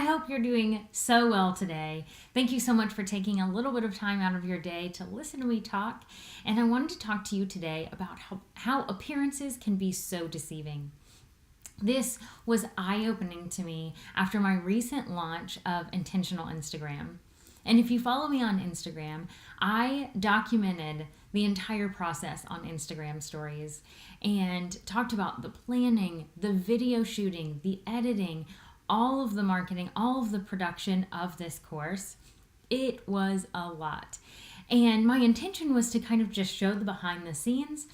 hope you're doing so well today. Thank you so much for taking a little bit of time out of your day to listen to me talk. And I wanted to talk to you today about how appearances can be so deceiving. This was eye-opening to me after my recent launch of Intentional Instagram. And if you follow me on Instagram, I documented the entire process on Instagram stories and talked about the planning, the video shooting, the editing, all of the marketing, all of the production of this course. It was a lot. And my intention was to kind of just show the behind the scenes.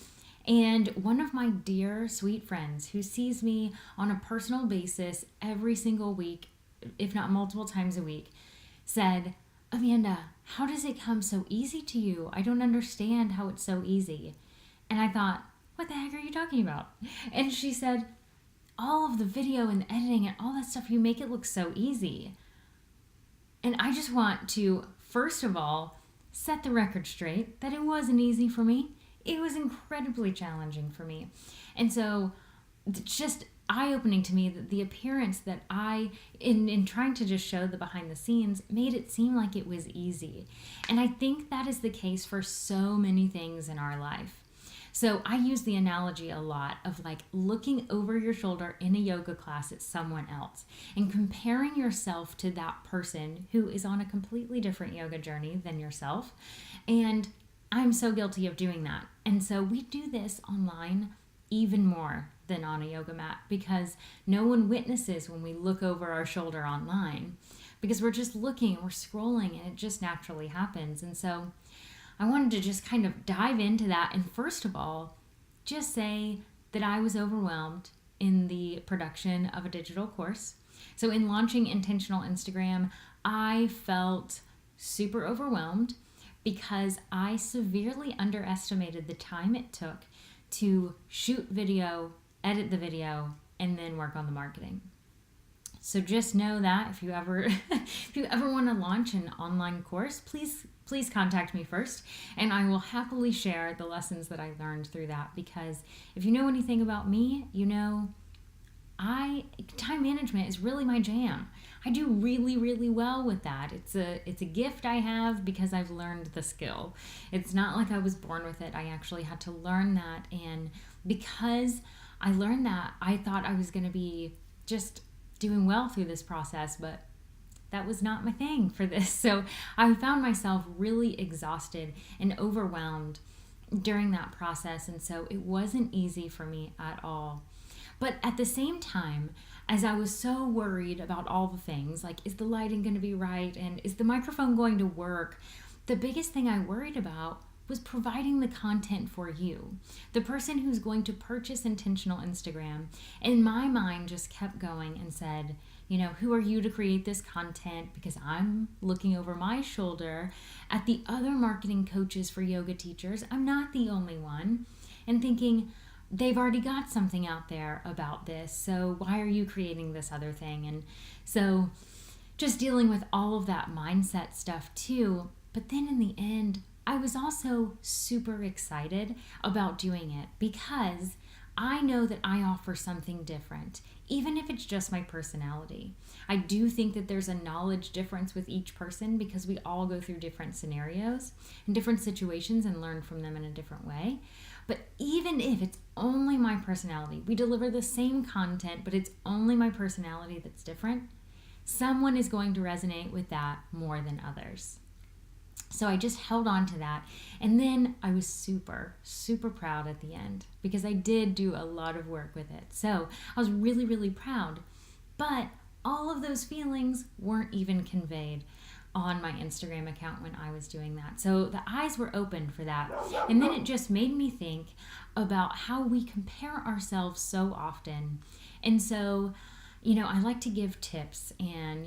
And one of my dear, sweet friends who sees me on a personal basis every single week, if not multiple times a week, said, "Amanda, how does it come so easy to you? I don't understand how it's so easy." And I thought, what the heck are you talking about? And she said, all of the video and editing and all that stuff, you make it look so easy. And I just want to, first of all, set the record straight that it wasn't easy for me. It was incredibly challenging for me. And so it's just eye-opening to me that the appearance that I, in trying to just show the behind the scenes, made it seem like it was easy. And I think that is the case for so many things in our life. So I use the analogy a lot of like looking over your shoulder in a yoga class at someone else and comparing yourself to that person who is on a completely different yoga journey than yourself. And I'm so guilty of doing that. And so we do this online even more than on a yoga mat because no one witnesses when we look over our shoulder online because we're just looking and we're scrolling and it just naturally happens. And so I wanted to just kind of dive into that and first of all, just say that I was overwhelmed in the production of a digital course. So in launching Intentional Instagram, I felt super overwhelmed because I severely underestimated the time it took to shoot video, edit the video, and then work on the marketing. So just know that if you ever want to launch an online course, please contact me first, and I will happily share the lessons that I learned through that. Because if you know anything about me, you know time management is really my jam. I do really, really well with that. It's a gift I have because I've learned the skill. It's not like I was born with it. I actually had to learn that, and because I learned that, I thought I was going to be just doing well through this process, but that was not my thing for this. So I found myself really exhausted and overwhelmed during that process, and so it wasn't easy for me at all. But at the same time, as I was so worried about all the things, like is the lighting going to be right and is the microphone going to work, the biggest thing I worried about was providing the content for you, the person who's going to purchase Intentional Instagram. And my mind just kept going and said, who are you to create this content? Because I'm looking over my shoulder at the other marketing coaches for yoga teachers. I'm not the only one. And thinking, they've already got something out there about this, so why are you creating this other thing? And so just dealing with all of that mindset stuff too. But then in the end, I was also super excited about doing it because I know that I offer something different, even if it's just my personality. I do think that there's a knowledge difference with each person because we all go through different scenarios and different situations and learn from them in a different way. But even if it's only my personality, we deliver the same content, but it's only my personality that's different, someone is going to resonate with that more than others. So I just held on to that. And then I was super, super proud at the end because I did do a lot of work with it. So I was really, really proud. But all of those feelings weren't even conveyed on my Instagram account when I was doing that. So the eyes were open for that. And then it just made me think about how we compare ourselves so often. And so, I like to give tips and,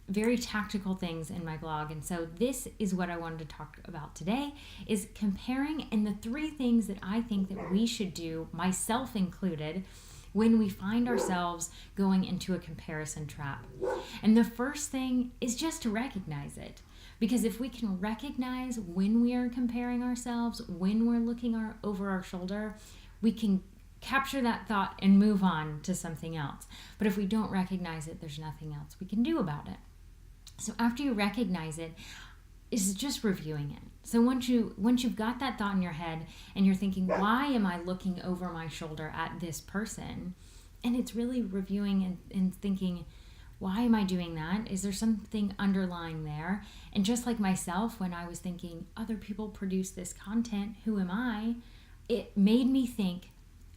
very tactical things in my blog. And so this is what I wanted to talk about today is comparing and the 3 things that I think that we should do, myself included, when we find ourselves going into a comparison trap. And the first thing is just to recognize it. Because if we can recognize when we are comparing ourselves, when we're looking over our shoulder, we can capture that thought and move on to something else. But if we don't recognize it, there's nothing else we can do about it. So after you recognize it, is just reviewing it. So once you've got that thought in your head and you're thinking, why am I looking over my shoulder at this person? And it's really reviewing and thinking, why am I doing that? Is there something underlying there? And just like myself, when I was thinking, other people produce this content, who am I? It made me think,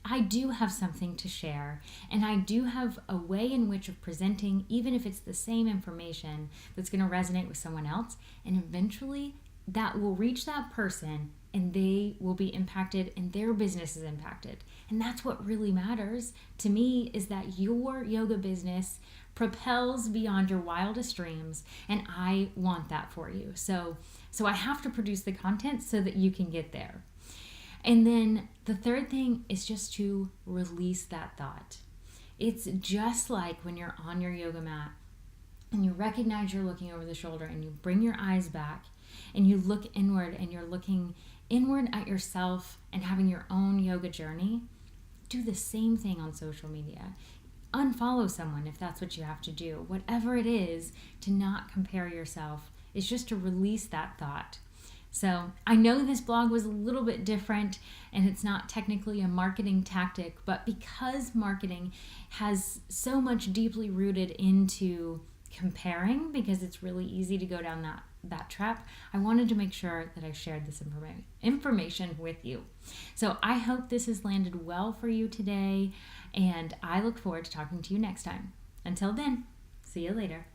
I do have something to share, and I do have a way in which of presenting, even if it's the same information, that's going to resonate with someone else, and eventually that will reach that person and they will be impacted and their business is impacted. And that's what really matters to me, is that your yoga business propels beyond your wildest dreams, and I want that for you. So I have to produce the content so that you can get there. And then the third thing is just to release that thought. It's just like when you're on your yoga mat and you recognize you're looking over the shoulder and you bring your eyes back and you look inward and you're looking inward at yourself and having your own yoga journey. Do the same thing on social media. Unfollow someone if that's what you have to do. Whatever it is, to not compare yourself is just to release that thought. So I know this blog was a little bit different and it's not technically a marketing tactic, but because marketing has so much deeply rooted into comparing, because it's really easy to go down that trap, I wanted to make sure that I shared this information with you. So I hope this has landed well for you today, and I look forward to talking to you next time. Until then, see you later.